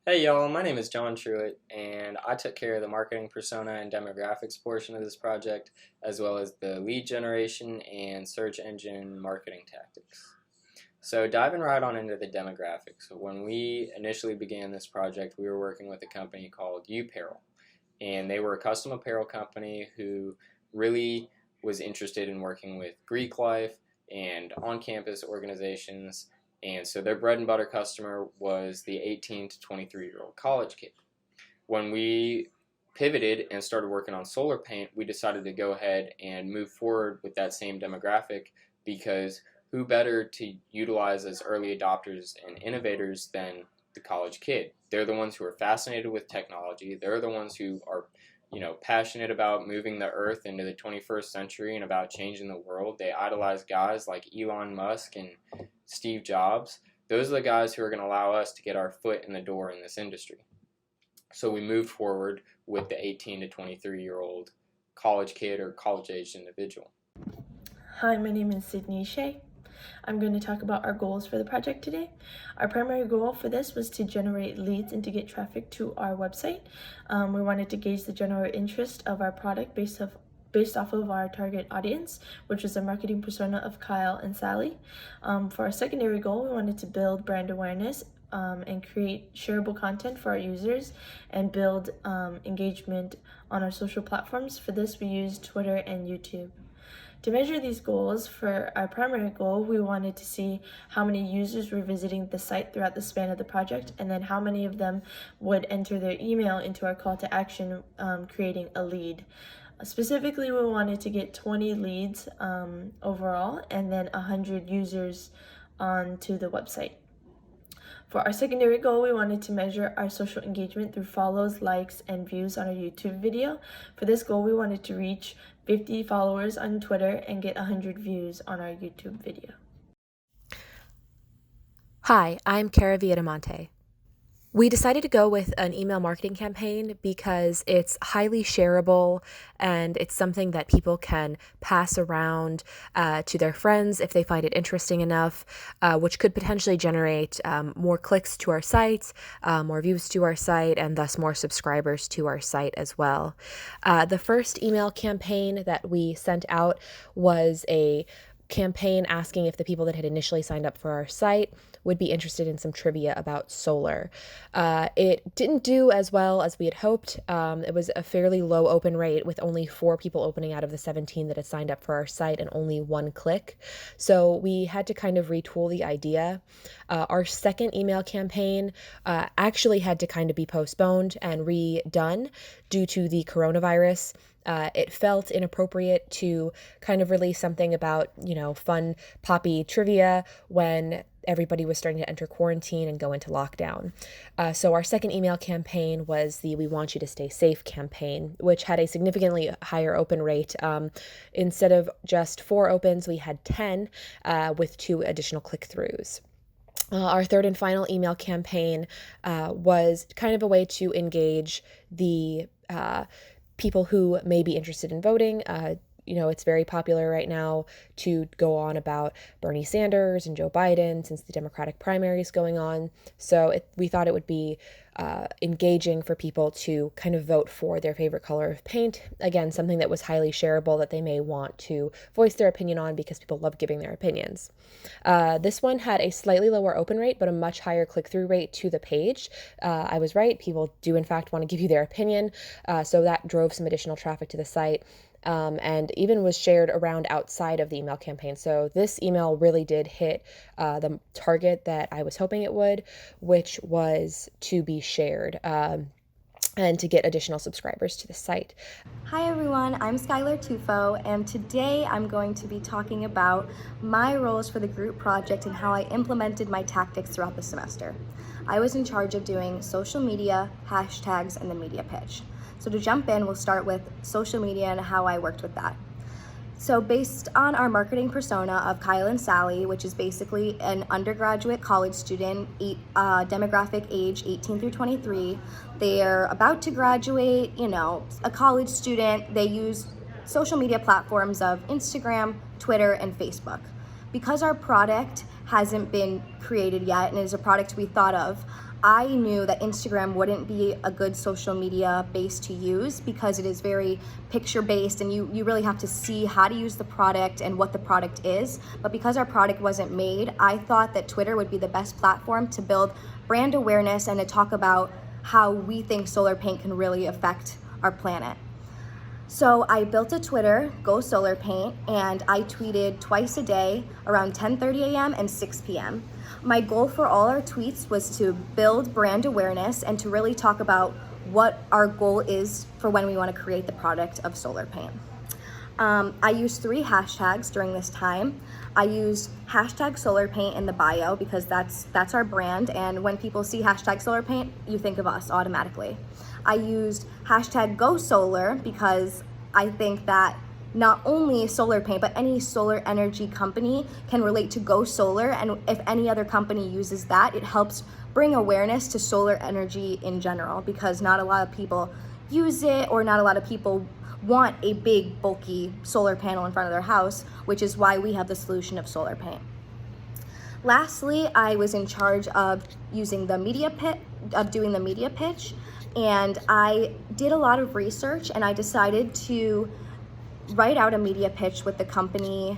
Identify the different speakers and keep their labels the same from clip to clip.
Speaker 1: Hey y'all, my name is John Truitt, and I took care of the marketing persona and demographics portion of this project, as well as the lead generation and search engine marketing tactics. So diving right on into the demographics, when we initially began this project, we were working with a company called Apparel, and they were a custom apparel company who really was interested in working with Greek life and on-campus organizations, and so their bread and butter customer was the 18 to 23-year-old college kid. When we pivoted and started working on SolarPaint, we decided to go ahead and move forward with that same demographic because who better to utilize as early adopters and innovators than the college kid? They're the ones who are fascinated with technology. They're the ones who are passionate about moving the earth into the 21st century and about changing the world. They idolize guys like Elon Musk and Steve Jobs. Those are the guys who are going to allow us to get our foot in the door in this industry. So we moved forward with the 18 to 23-year-old college kid or college-aged individual.
Speaker 2: Hi, my name is Sydney. I'm going to talk about our goals for the project today. Our primary goal for this was to generate leads and to get traffic to our website. We wanted to gauge the general interest of our product based off of our target audience, which was a marketing persona of Kyle and Sally. For our secondary goal, we wanted to build brand awareness and create shareable content for our users and build engagement on our social platforms. For this, we used Twitter and YouTube. To measure these goals, for our primary goal, we wanted to see how many users were visiting the site throughout the span of the project, and then how many of them would enter their email into our call to action, creating a lead. Specifically, we wanted to get 20 leads overall, and then 100 users onto the website. For our secondary goal, we wanted to measure our social engagement through follows, likes, and views on our YouTube video. For this goal, we wanted to reach 50 followers on Twitter and get 100 views on our YouTube video.
Speaker 3: Hi, I'm Viademonte. We decided to go with an email marketing campaign because it's highly shareable and it's something that people can pass around to their friends if they find it interesting enough, which could potentially generate more clicks to our site, more views to our site, and thus more subscribers to our site as well. The first email campaign that we sent out was a campaign asking if the people that had initially signed up for our site would be interested in some trivia about solar. It didn't do as well as we had hoped. It was a fairly low open rate with only 4 people opening out of the 17 that had signed up for our site and only 1 click. So we had to kind of retool the idea. Our second email campaign actually had to kind of be postponed and redone due to the coronavirus. It felt inappropriate to kind of release something about, fun poppy trivia when everybody was starting to enter quarantine and go into lockdown. So our second email campaign was the We Want You to Stay Safe campaign, which had a significantly higher open rate. Instead of just 4 opens, we had 10 with 2 additional click-throughs. Our third and final email campaign was kind of a way to engage the people who may be interested in voting. It's very popular right now to go on about Bernie Sanders and Joe Biden since the Democratic primary is going on. So we thought it would be engaging for people to kind of vote for their favorite color of paint. Again, something that was highly shareable that they may want to voice their opinion on because people love giving their opinions. This one had a slightly lower open rate, but a much higher click-through rate to the page. I was right. People do, in fact, want to give you their opinion. So that drove some additional traffic to the site. And even was shared around outside of the email campaign. So this email really did hit the target that I was hoping it would, which was to be shared and to get additional subscribers to the site.
Speaker 4: Hi everyone, I'm Skyler Tufo, and today I'm going to be talking about my roles for the group project and how I implemented my tactics throughout the semester. I was in charge of doing social media, hashtags, and the media pitch. So to jump in, we'll start with social media and how I worked with that. So based on our marketing persona of Kyle and Sally, which is basically an undergraduate college student, demographic age 18 through 23, they're about to graduate, a college student. They use social media platforms of Instagram, Twitter, and Facebook. Because our product hasn't been created yet and is a product we thought of, I knew that Instagram wouldn't be a good social media base to use because it is very picture based and you really have to see how to use the product and what the product is. But because our product wasn't made, I thought that Twitter would be the best platform to build brand awareness and to talk about how we think SolarPaint can really affect our planet. So I built a Twitter, Go SolarPaint, and I tweeted twice a day around 10:30 a.m. and 6 p.m. My goal for all our tweets was to build brand awareness and to really talk about what our goal is for when we want to create the product of SolarPaint. I used 3 hashtags during this time. I used hashtag SolarPaint in the bio because that's our brand, and when people see hashtag SolarPaint, you think of us automatically. I used hashtag GoSolar because I think that not only SolarPaint, but any solar energy company can relate to Go Solar, and if any other company uses that, it helps bring awareness to solar energy in general because not a lot of people use it, or not a lot of people want a big, bulky solar panel in front of their house, which is why we have the solution of SolarPaint. Lastly, I was in charge of doing the media pitch, and I did a lot of research, and I decided to write out a media pitch with the company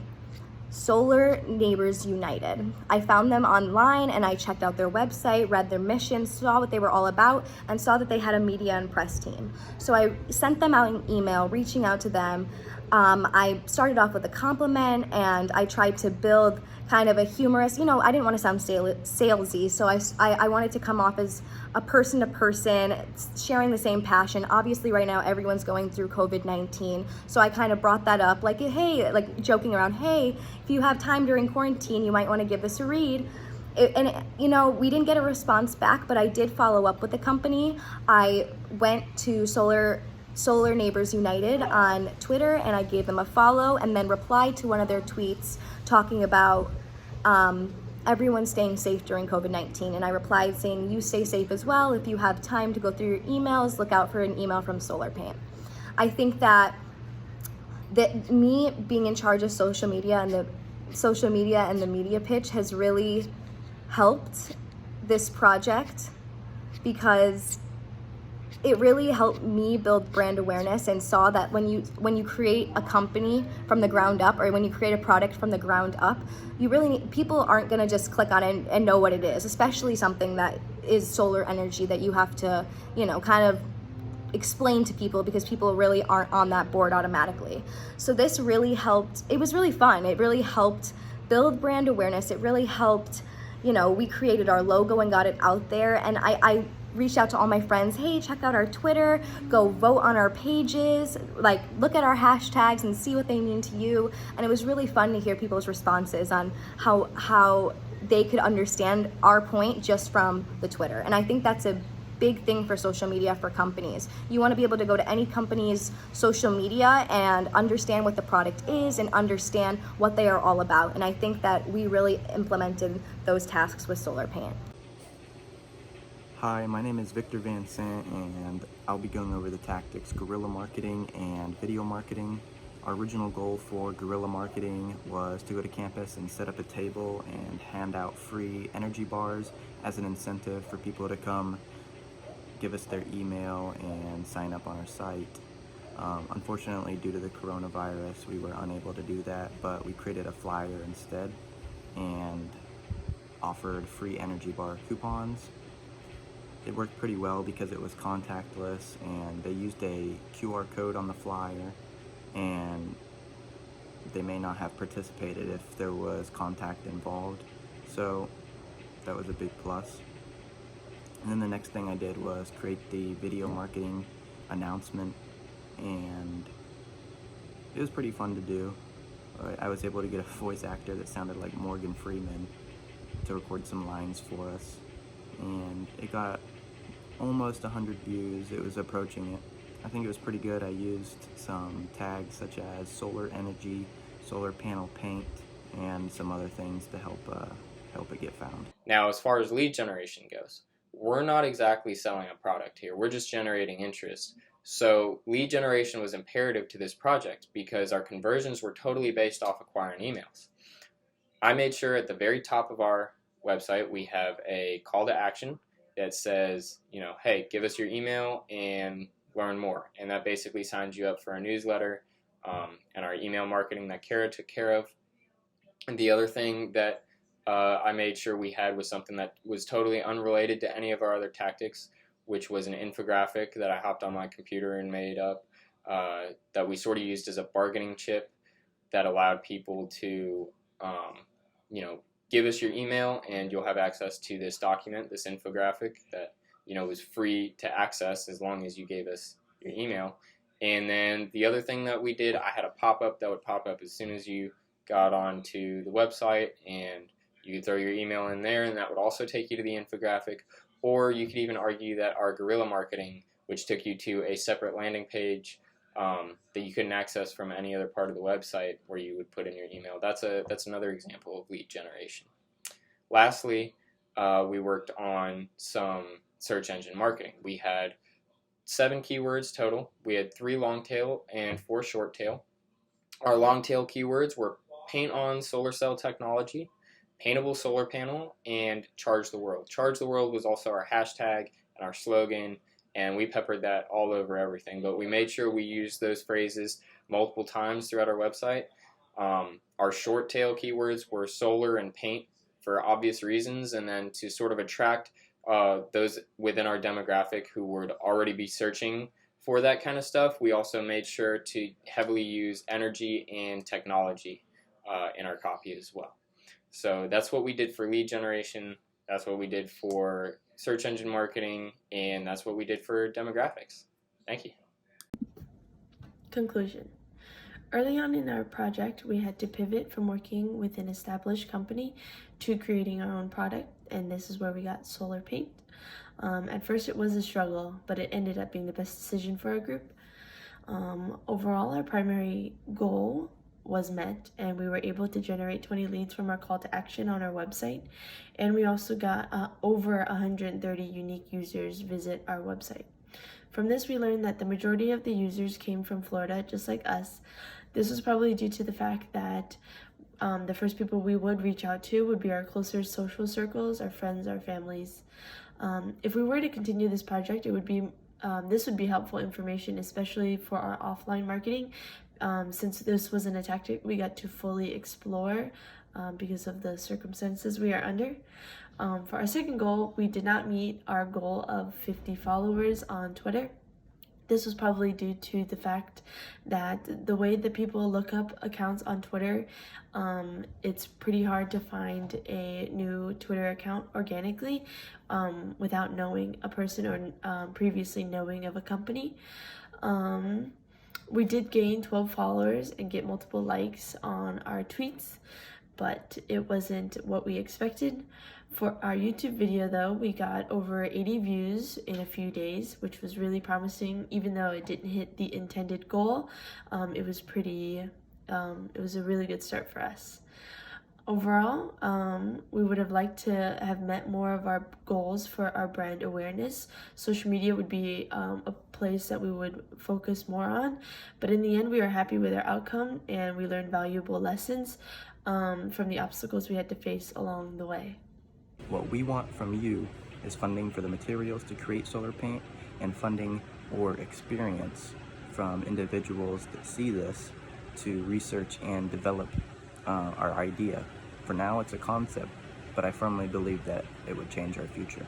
Speaker 4: Solar Neighbors United. I found them online and I checked out their website, read their mission, saw what they were all about, and saw that they had a media and press team. So I sent them out an email reaching out to them. I started off with a compliment and I tried to build kind of a humorous, I didn't want to sound salesy, so I wanted to come off as a person to person, sharing the same passion. Obviously right now everyone's going through COVID-19, so I kind of brought that up, like, hey, like joking around, hey, if you have time during quarantine, you might want to give this a read. We didn't get a response back, but I did follow up with the company. I went to Solar Neighbors United on Twitter and I gave them a follow, and then replied to one of their tweets talking about everyone staying safe during COVID-19. And I replied saying, you stay safe as well. If you have time to go through your emails, look out for an email from SolarPaint. I think that me being in charge of social media and the media pitch has really helped this project, because it really helped me build brand awareness, and saw that when you create a company from the ground up, or when you create a product from the ground up, people aren't going to just click on it and know what it is, especially something that is solar energy that you have to, kind of explain to people, because people really aren't on that board automatically. So this really helped. It was really fun. It really helped build brand awareness. It really helped, we created our logo and got it out there, and I reached out to all my friends, hey, check out our Twitter, go vote on our pages, like look at our hashtags and see what they mean to you. And it was really fun to hear people's responses on how they could understand our point just from the Twitter. And I think that's a big thing for social media for companies. You want to be able to go to any company's social media and understand what the product is and understand what they are all about. And I think that we really implemented those tasks with SolarPaint.
Speaker 5: Hi, my name is Victor Vansandt, and I'll be going over the tactics guerrilla marketing and video marketing. Our original goal for guerrilla marketing was to go to campus and set up a table and hand out free energy bars as an incentive for people to come give us their email and sign up on our site. Unfortunately, due to the coronavirus, we were unable to do that, but we created a flyer instead and offered free energy bar coupons. It worked pretty well because it was contactless, and they used a QR code on the flyer, and they may not have participated if there was contact involved, so that was a big plus. And then the next thing I did was create the video marketing announcement, and it was pretty fun to do. I was able to get a voice actor that sounded like Morgan Freeman to record some lines for us, and it got almost 100 views. It was approaching it. I think it was pretty good. I used some tags such as solar energy, solar panel paint, and some other things to help it get found.
Speaker 1: Now, as far as lead generation goes, we're not exactly selling a product here. We're just generating interest. So lead generation was imperative to this project because our conversions were totally based off acquiring emails. I made sure at the very top of our website we have a call to action. that says, hey, give us your email and learn more. And that basically signs you up for our newsletter and our email marketing that Kara took care of. And the other thing that I made sure we had was something that was totally unrelated to any of our other tactics, which was an infographic that I hopped on my computer and made up that we sort of used as a bargaining chip that allowed people to, give us your email and you'll have access to this document, this infographic that, was free to access as long as you gave us your email. And then the other thing that we did, I had a pop-up that would pop up as soon as you got onto the website, and you could throw your email in there and that would also take you to the infographic. Or you could even argue that our guerrilla marketing, which took you to a separate landing page that you couldn't access from any other part of the website where you would put in your email. That's another example of lead generation. Lastly, we worked on some search engine marketing. We had 7 keywords total. We had 3 long tail and 4 short tail. Our long tail keywords were paint on solar cell technology, paintable solar panel, and charge the world. Charge the world was also our hashtag and our slogan, and we peppered that all over everything. But we made sure we used those phrases multiple times throughout our website. Our short tail keywords were solar and paint for obvious reasons, and then to sort of attract those within our demographic who would already be searching for that kind of stuff, we also made sure to heavily use energy and technology in our copy as well. So that's what we did for lead generation, that's what we did for search engine marketing, and that's what we did for demographics. Thank you.
Speaker 2: Conclusion. Early on in our project, we had to pivot from working with an established company to creating our own product, and this is where we got SolarPaint. At first it was a struggle, but it ended up being the best decision for our group. Overall, our primary goal was met, and we were able to generate 20 leads from our call to action on our website, and we also got over 130 unique users visit our website. From this, we learned that the majority of the users came from Florida, just like us. This was probably due to the fact that the first people we would reach out to would be our closer social circles, our friends, our families. If we were to continue this project, this would be helpful information, especially for our offline marketing, since this wasn't a tactic we got to fully explore because of the circumstances we are under. For our second goal, we did not meet our goal of 50 followers on Twitter. This was probably due to the fact that the way that people look up accounts on Twitter, it's pretty hard to find a new Twitter account organically without knowing a person or previously knowing of a company. We did gain 12 followers and get multiple likes on our tweets, but it wasn't what we expected. For our YouTube video though, we got over 80 views in a few days, which was really promising. Even though it didn't hit the intended goal, it was a really good start for us. Overall, we would have liked to have met more of our goals for our brand awareness. Social media would be a place that we would focus more on, but in the end we are happy with our outcome, and we learned valuable lessons from the obstacles we had to face along the way.
Speaker 5: What we want from you is funding for the materials to create SolarPaint, and funding or experience from individuals that see this to research and develop our idea. For now it's a concept, but I firmly believe that it would change our future.